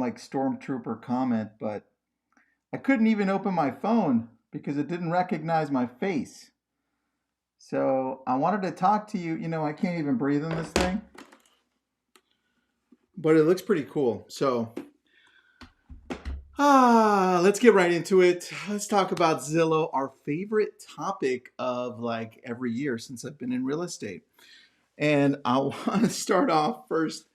like stormtrooper comment, but I couldn't even open my phone because it didn't recognize my face. So I wanted to talk to you. You know, I can't even breathe in this thing, but it looks pretty cool. So let's get right into it. Let's talk about Zillow, our favorite topic of like every year since I've been in real estate. And I want to start off first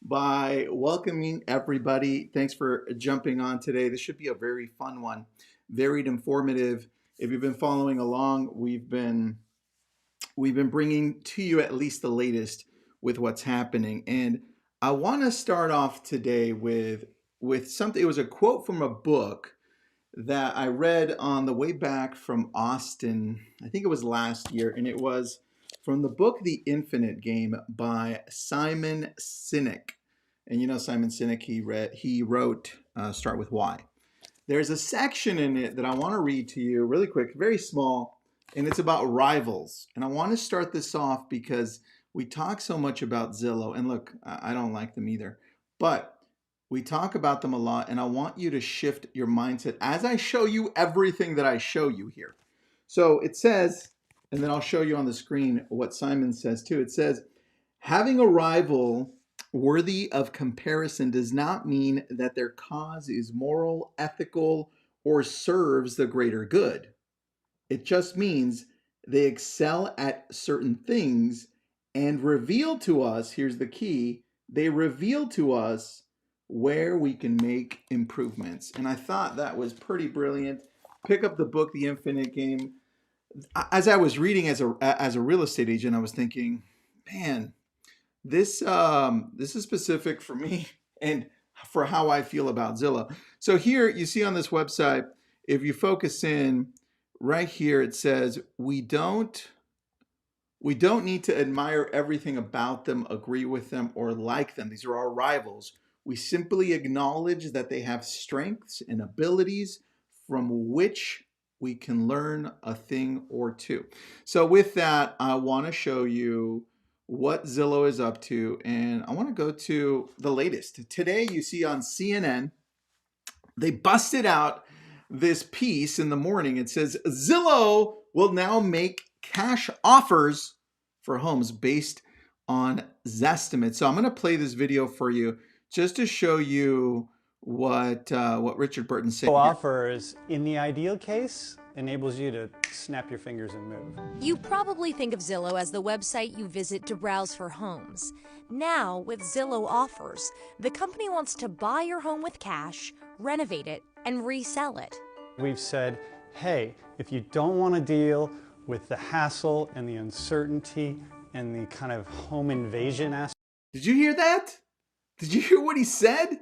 by welcoming everybody. Thanks for jumping on today. This should be a very fun one, very informative. If you've been following along, we've been bringing to you at least the latest with what's happening. And I want to start off today with something. It was a quote from a book that I read on the way back from Austin. I think it was last year, and it was from the book The Infinite Game by Simon Sinek. And you know Simon Sinek, he wrote Start With Why. There's a section in it that I want to read to you really quick, very small, and it's about rivals. And I want to start this off because we talk so much about Zillow, and look, I don't like them either, but we talk about them a lot, and I want you to shift your mindset as I show you everything that I show you here. So it says, and then I'll show you on the screen what Simon says too. It says, having a rival worthy of comparison does not mean that their cause is moral, ethical, or serves the greater good. It just means they excel at certain things and reveal to us, here's the key, they reveal to us where we can make improvements. And I thought that was pretty brilliant. Pick up the book, The Infinite Game. As I was reading as a real estate agent, I was thinking, man, this is specific for me and for how I feel about Zillow. So here you see on this website, if you focus in right here, it says we don't need to admire everything about them, agree with them, or like them. These are our rivals. We simply acknowledge that they have strengths and abilities from which we can learn a thing or two. So with that, I want to show you what Zillow is up to, and I want to go to the latest. Today, you see on CNN, they busted out this piece in the morning. It says, Zillow will now make cash offers for homes based on Zestimate. So I'm going to play this video for you just to show you what Richard Burton said. Offers, in the ideal case, enables you to snap your fingers and move. You probably think of Zillow as the website you visit to browse for homes. Now, with Zillow Offers, the company wants to buy your home with cash, renovate it, and resell it. We've said, hey, if you don't want to deal with the hassle and the uncertainty and the kind of home invasion aspect. Did you hear that? Did you hear what he said?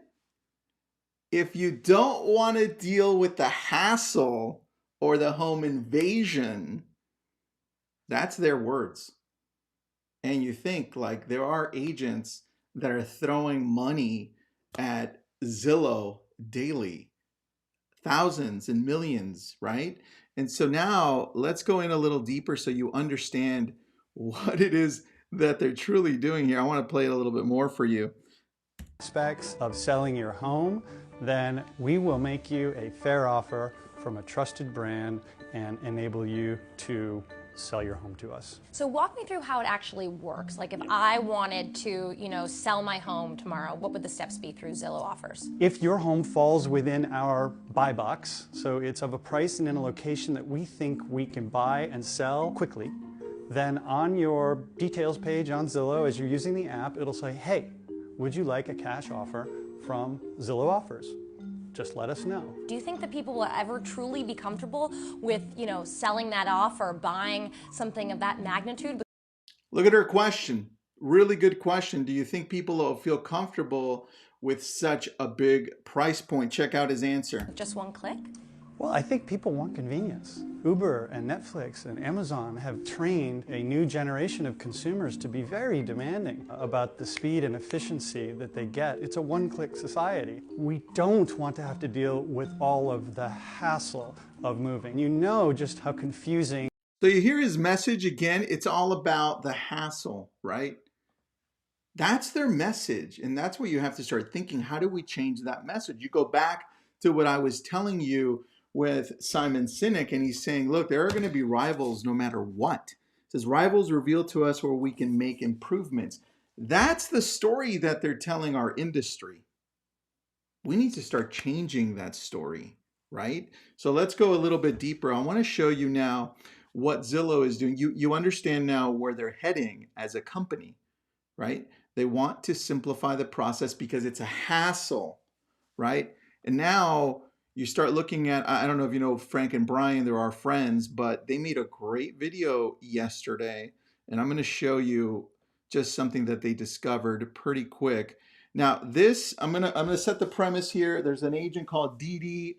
If you don't want to deal with the hassle or the home invasion, that's their words. And you think like there are agents that are throwing money at Zillow daily, thousands and millions, right? And so now let's go in a little deeper so you understand what it is that they're truly doing here. I want to play it a little bit more for you. Aspects of selling your home, then we will make you a fair offer from a trusted brand and enable you to sell your home to us. So walk me through how it actually works. Like if I wanted to, sell my home tomorrow, what would the steps be through Zillow Offers? If your home falls within our buy box, so it's of a price and in a location that we think we can buy and sell quickly, then on your details page on Zillow, as you're using the app, it'll say, hey, would you like a cash offer from Zillow Offers? Just let us know. Do you think that people will ever truly be comfortable with, selling that off or buying something of that magnitude? Look at her question. Really good question. Do you think people will feel comfortable with such a big price point? Check out his answer. Just one click? Well, I think people want convenience. Uber and Netflix and Amazon have trained a new generation of consumers to be very demanding about the speed and efficiency that they get. It's a one-click society. We don't want to have to deal with all of the hassle of moving. You know just how confusing. So you hear his message again. It's all about the hassle, right? That's their message. And that's where you have to start thinking, how do we change that message? You go back to what I was telling you with Simon Sinek, and he's saying, look, there are going to be rivals no matter what. It says, rivals reveal to us where we can make improvements. That's the story that they're telling our industry. We need to start changing that story, right? So let's go a little bit deeper. I want to show you now what Zillow is doing. You understand now where they're heading as a company, right? They want to simplify the process because it's a hassle, right? And now you start looking at, I don't know if you know Frank and Brian, they're our friends, but they made a great video yesterday. And I'm going to show you just something that they discovered pretty quick. Now this, I'm gonna set the premise here. There's an agent called Dee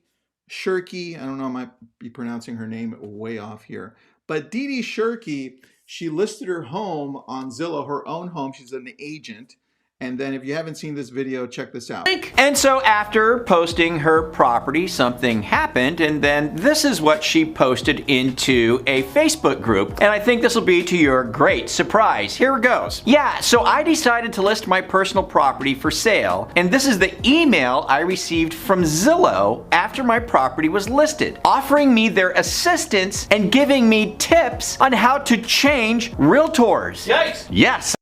Shirky. I don't know, I might be pronouncing her name way off here. But Dee Shirky, she listed her home on Zillow, her own home. She's an agent. And then if you haven't seen this video, check this out. And so after posting her property, something happened, and then this is what she posted into a Facebook group. And I think this will be to your great surprise. Here it goes. Yeah, so I decided to list my personal property for sale, and this is the email I received from Zillow after my property was listed, offering me their assistance and giving me tips on how to change realtors. Yikes! Yes.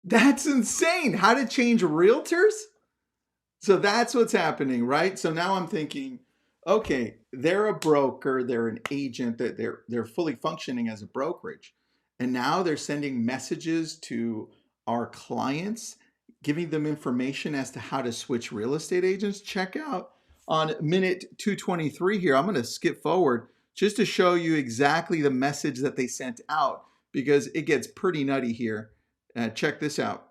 That's insane. How to change realtors? So that's what's happening, right? So now I'm thinking, okay, they're a broker, they're an agent, that they're fully functioning as a brokerage. And now they're sending messages to our clients, giving them information as to how to switch real estate agents. Check out on minute 223 here. I'm going to skip forward just to show you exactly the message that they sent out, because it gets pretty nutty here. Check this out.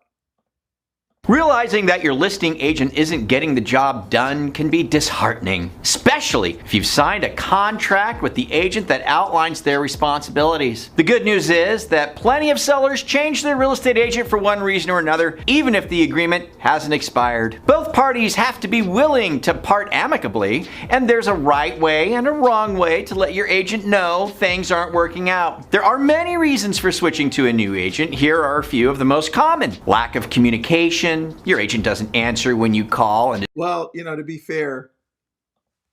Realizing that your listing agent isn't getting the job done can be disheartening, especially if you've signed a contract with the agent that outlines their responsibilities. The good news is that plenty of sellers change their real estate agent for one reason or another, even if the agreement hasn't expired. Both parties have to be willing to part amicably, and there's a right way and a wrong way to let your agent know things aren't working out. There are many reasons for switching to a new agent. Here are a few of the most common. Lack of communication. Your agent doesn't answer when you call. And well, you know, to be fair,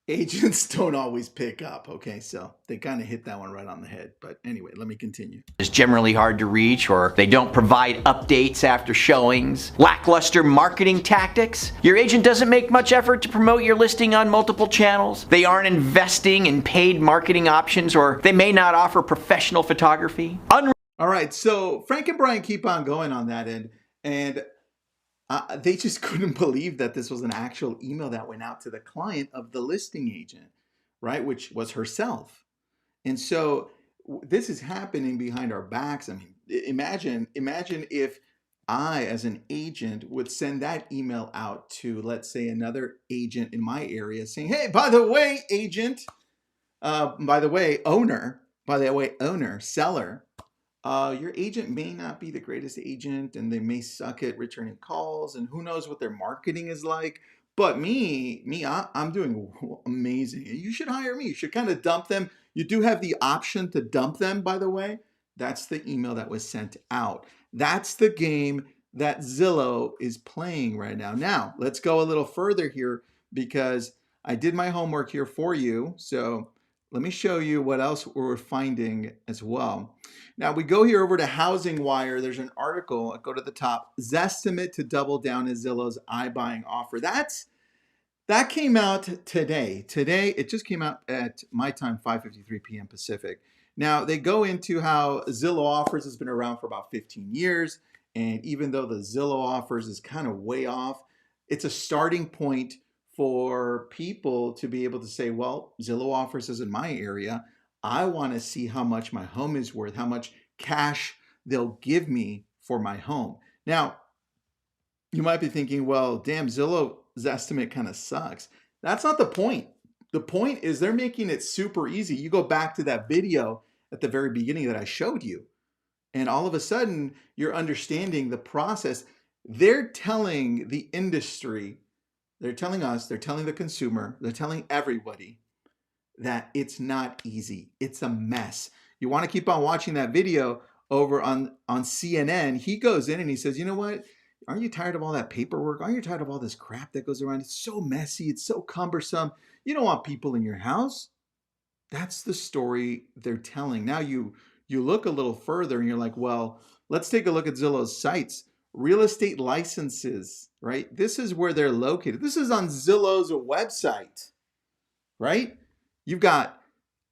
agents don't always pick up. Okay, so they kind of hit that one right on the head. But anyway, let me continue. It's generally hard to reach, or they don't provide updates after showings. Lackluster marketing tactics. Your agent doesn't make much effort to promote your listing on multiple channels. They aren't investing in paid marketing options, or they may not offer professional photography. All right, so Frank and Brian keep on going on that end, and they just couldn't believe that this was an actual email that went out to the client of the listing agent, right? Which was herself. And so this is happening behind our backs. I mean, imagine if I, as an agent, would send that email out to, let's say, another agent in my area saying, hey, by the way, agent, by the way, owner, seller, your agent may not be the greatest agent, and they may suck at returning calls, and who knows what their marketing is like. But I'm doing amazing. You should hire me. You should kind of dump them. You do have the option to dump them, by the way. That's the email that was sent out. That's the game that Zillow is playing right now. Now, let's go a little further here, because I did my homework here for you. So let me show you what else we're finding as well. Now we go here over to Housing Wire. There's an article. I go to the top. Zestimate to double down as Zillow's iBuying offer. That came out today. Today it just came out at my time, 5:53 p.m. Pacific. Now they go into how Zillow Offers has been around for about 15 years, and even though the Zillow Offers is kind of way off, it's a starting point for people to be able to say, well, Zillow Offers is in my area. I want to see how much my home is worth, how much cash they'll give me for my home. Now, you might be thinking, well, damn, Zillow's estimate kind of sucks. That's not the point. The point is they're making it super easy. You go back to that video at the very beginning that I showed you, and all of a sudden you're understanding the process. They're telling the industry, they're telling us, they're telling the consumer, they're telling everybody that it's not easy. It's a mess. You want to keep on watching that video over on CNN. He goes in and he says, you know what? Aren't you tired of all that paperwork? Aren't you tired of all this crap that goes around? It's so messy. It's so cumbersome. You don't want people in your house. That's the story they're telling. Now you look a little further and you're like, well, let's take a look at Zillow's sites. Real estate licenses, right? This is where they're located. This is on Zillow's website, right? You've got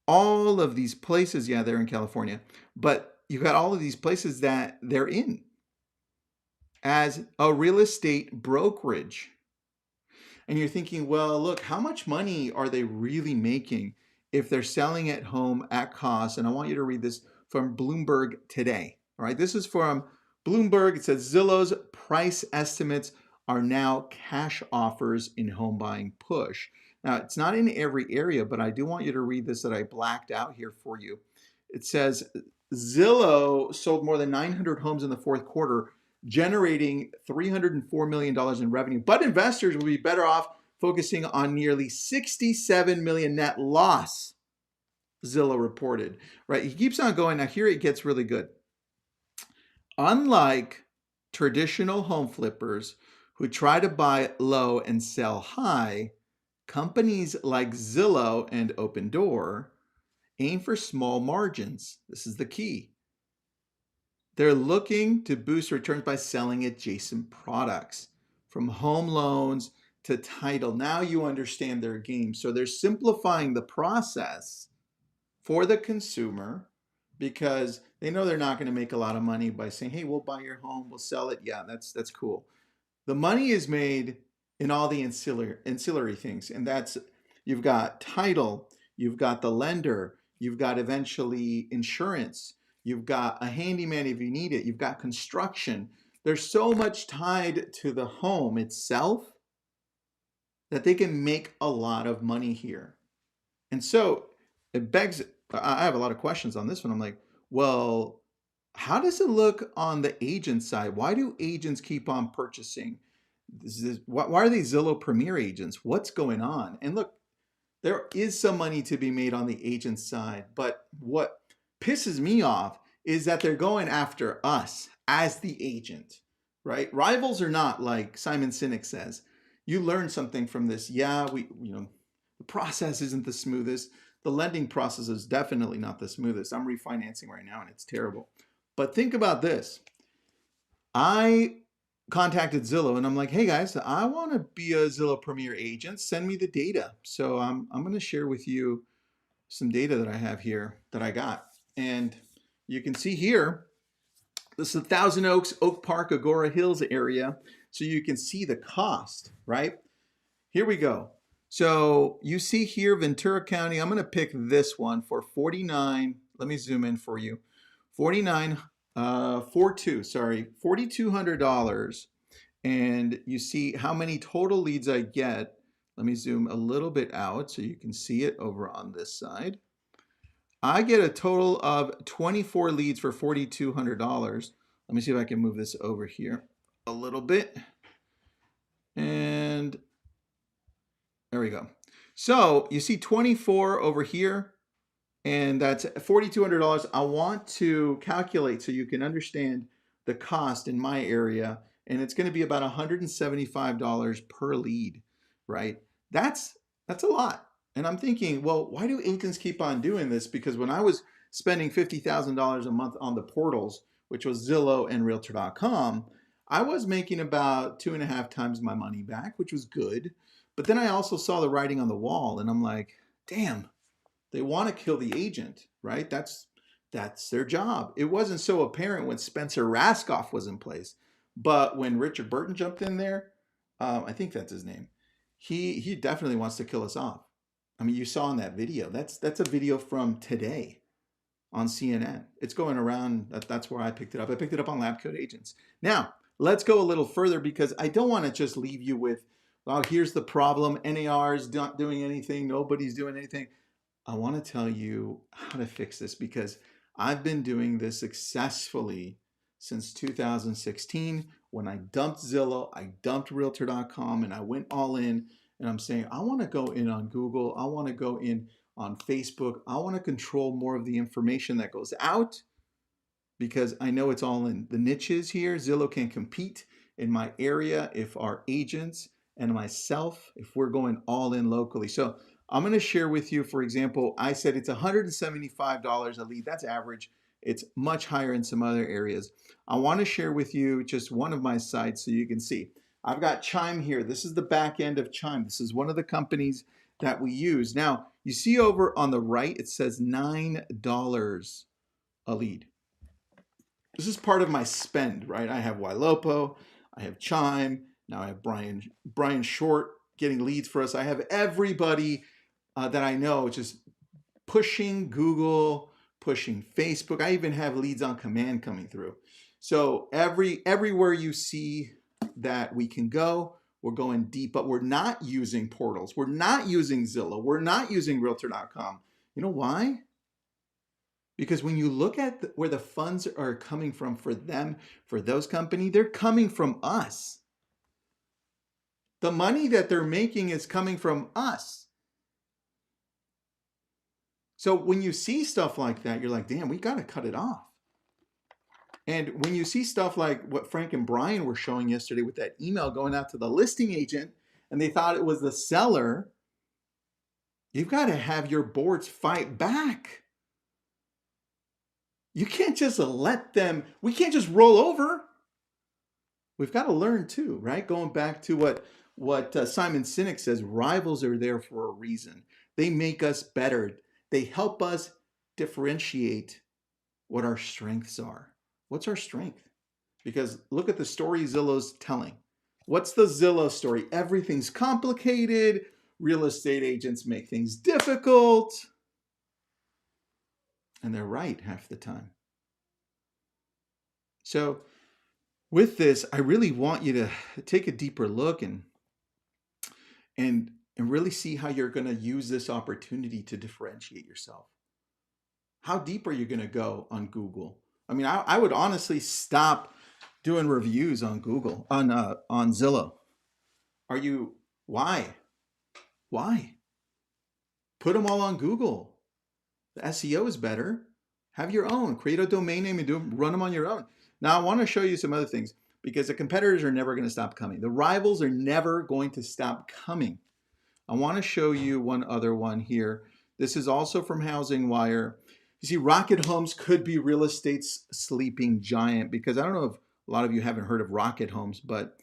all of these places. Yeah, they're in California, but you've got all of these places that they're in as a real estate brokerage. And you're thinking, well, look, how much money are they really making if they're selling at home at cost? And I want you to read this from Bloomberg today. All right, this is from Bloomberg. It says Zillow's price estimates are now cash offers in home buying push. Now, it's not in every area, but I do want you to read this that I blacked out here for you. It says Zillow sold more than 900 homes in the fourth quarter, generating $304 million in revenue. But investors will be better off focusing on nearly $67 million net loss, Zillow reported. Right? He keeps on going. Now here it gets really good. Unlike traditional home flippers who try to buy low and sell high, companies like Zillow and Opendoor aim for small margins. This is the key. They're looking to boost returns by selling adjacent products, from home loans to title. Now you understand their game. So they're simplifying the process for the consumer because they know they're not going to make a lot of money by saying, hey, we'll buy your home, we'll sell it. Yeah, that's cool. The money is made in all the ancillary things. And that's, you've got title, you've got the lender, you've got eventually insurance, you've got a handyman if you need it, you've got construction. There's so much tied to the home itself that they can make a lot of money here. And so it begs, I have a lot of questions on this one. I'm like, well, how does it look on the agent side? Why do agents keep on purchasing? Why are they Zillow Premier agents? What's going on? And look, there is some money to be made on the agent side, but what pisses me off is that they're going after us as the agent, right? Rivals or not, like Simon Sinek says, you learn something from this. Yeah, the process isn't the smoothest. The lending process is definitely not the smoothest. I'm refinancing right now and it's terrible. But think about this. I contacted Zillow and I'm like, hey guys, I want to be a Zillow Premier agent. Send me the data. So I'm going to share with you some data that I have here that I got. And you can see here, this is the Thousand Oaks, Oak Park, Agora Hills area. So you can see the cost, right? Here we go. So you see here, Ventura County, I'm going to pick this one for 49. Let me zoom in for you. $4,200. And you see how many total leads I get. Let me zoom a little bit out so you can see it over on this side. I get a total of 24 leads for $4,200. Let me see if I can move this over here a little bit. And there we go. So you see 24 over here, and that's $4,200. I want to calculate so you can understand the cost in my area, and it's going to be about $175 per lead, right? That's a lot. And I'm thinking, well, why do agents keep on doing this? Because when I was spending $50,000 a month on the portals, which was Zillow and Realtor.com, I was making about 2.5 times my money back, which was good. But then I also saw the writing on the wall, and I'm like, damn, they want to kill the agent, right? That's their job. It wasn't so apparent when Spencer Raskoff was in place, but when Richard Burton jumped in there, I think that's his name. He definitely wants to kill us off. I mean, you saw in that video. That's a video from today on CNN. It's going around. That's where I picked it up. I picked it up on Lab Coat Agents. Now, let's go a little further because I don't want to just leave you with, well, here's the problem. NAR is not doing anything. Nobody's doing anything. I want to tell you how to fix this because I've been doing this successfully since 2016 when I dumped Zillow, I dumped Realtor.com, and I went all in. And I'm saying, I want to go in on Google. I want to go in on Facebook. I want to control more of the information that goes out because I know it's all in the niches here. Zillow can compete in my area, if our agents and myself, if we're going all in locally. So I'm going to share with you, for example, I said it's $175 a lead. That's average. It's much higher in some other areas. I want to share with you just one of my sites so you can see. I've got Chime here. This is the back end of Chime. This is one of the companies that we use. Now, you see over on the right, it says $9 a lead. This is part of my spend, right? I have Ylopo, I have Chime, now I have Brian Short getting leads for us. I have everybody that I know just pushing Google, pushing Facebook. I even have leads on command coming through. So everywhere you see that we can go, we're going deep, but we're not using portals. We're not using Zillow. We're not using Realtor.com. You know why? Because when you look at where the funds are coming from for them, for those companies, they're coming from us. The money that they're making is coming from us. So when you see stuff like that, you're like, damn, we got to cut it off. And when you see stuff like what Frank and Brian were showing yesterday with that email going out to the listing agent and they thought it was the seller, you've got to have your boards fight back. You can't just let them, we can't just roll over. We've got to learn too, right? Going back to what Simon Sinek says, rivals are there for a reason. They make us better. They help us differentiate what our strengths are. What's our strength? Because look at the story Zillow's telling. What's the Zillow story? Everything's complicated. Real estate agents make things difficult. And they're right half the time. So with this, I really want you to take a deeper look and really see how you're going to use this opportunity to differentiate yourself. How deep are you going to go on Google? I mean, I would honestly stop doing reviews on Google, on Zillow. Why? Put them all on Google. The SEO is better. Have your own. Create a domain name and run them on your own. Now, I want to show you some other things because the competitors are never going to stop coming. The rivals are never going to stop coming. I want to show you one other one here. This is also from Housing Wire. You see, Rocket Homes could be real estate's sleeping giant because I don't know if a lot of you haven't heard of Rocket Homes, but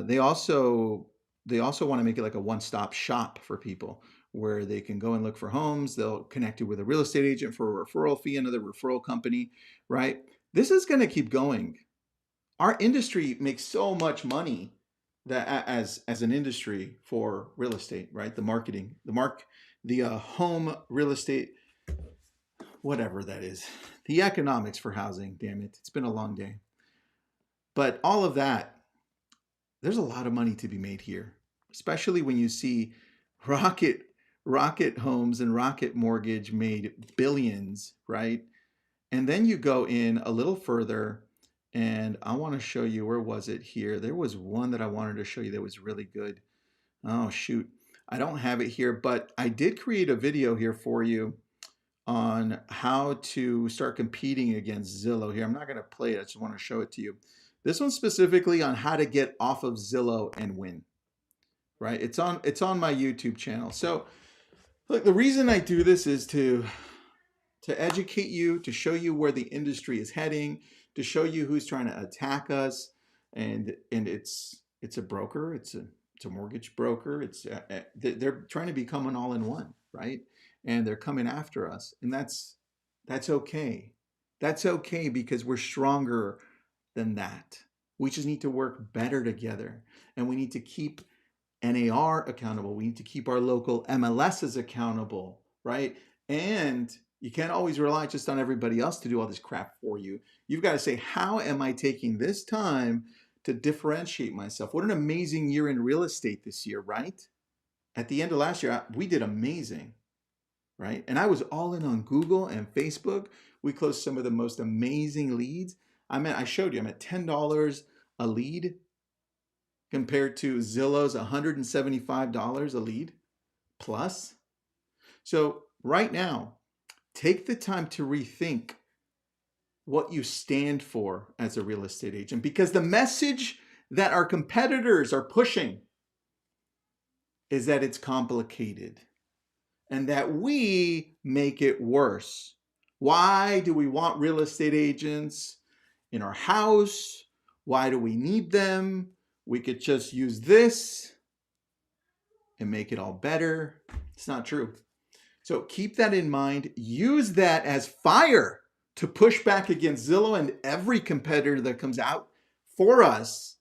they also want to make it like a one-stop shop for people where they can go and look for homes. They'll connect you with a real estate agent for a referral fee, another referral company, right? This is going to keep going. Our industry makes so much money that as an industry for real estate, right? The marketing, the home real estate, whatever that is, the economics for housing, damn it. It's been a long day. But all of that, there's a lot of money to be made here, especially when you see Rocket Homes and Rocket Mortgage made billions, right? And then you go in a little further and I want to show you, where was it here? There was one that I wanted to show you that was really good. Oh, shoot. I don't have it here, but I did create a video here for you on how to start competing against Zillow here. I'm not going to play it. I just want to show it to you. This one specifically on how to get off of Zillow and win, right? It's on my YouTube channel. So look, the reason I do this is to educate you, to show you where the industry is heading, to show you who's trying to attack us. And it's a broker. It's a mortgage broker. They're trying to become an all-in-one, right? And they're coming after us. And that's okay. That's okay because we're stronger than that. We just need to work better together. And we need to keep NAR accountable. We need to keep our local MLSs accountable, right? And you can't always rely just on everybody else to do all this crap for you. You've got to say, how am I taking this time to differentiate myself? What an amazing year in real estate this year, right? At the end of last year, we did amazing, right? And I was all in on Google and Facebook. We closed some of the most amazing leads. I showed you, I'm at $10 a lead compared to Zillow's $175 a lead plus. So right now, take the time to rethink what you stand for as a real estate agent, because the message that our competitors are pushing is that it's complicated and that we make it worse. Why do we want real estate agents in our house? Why do we need them? We could just use this and make it all better. It's not true. So keep that in mind. Use that as fire to push back against Zillow and every competitor that comes out for us,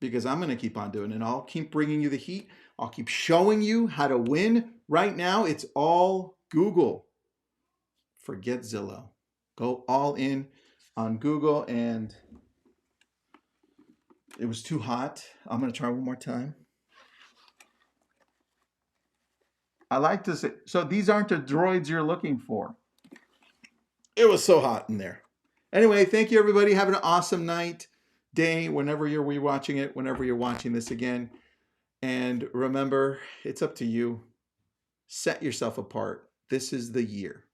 because I'm going to keep on doing it. I'll keep bringing you the heat. I'll keep showing you how to win. Right now, it's all Google. Forget Zillow. Go all in on Google. And it was too hot. I'm going to try one more time. I like to say, so these aren't the droids you're looking for. It was so hot in there. Anyway, thank you, everybody. Have an awesome night, day, whenever you're rewatching it, whenever you're watching this again. And remember, it's up to you. Set yourself apart. This is the year.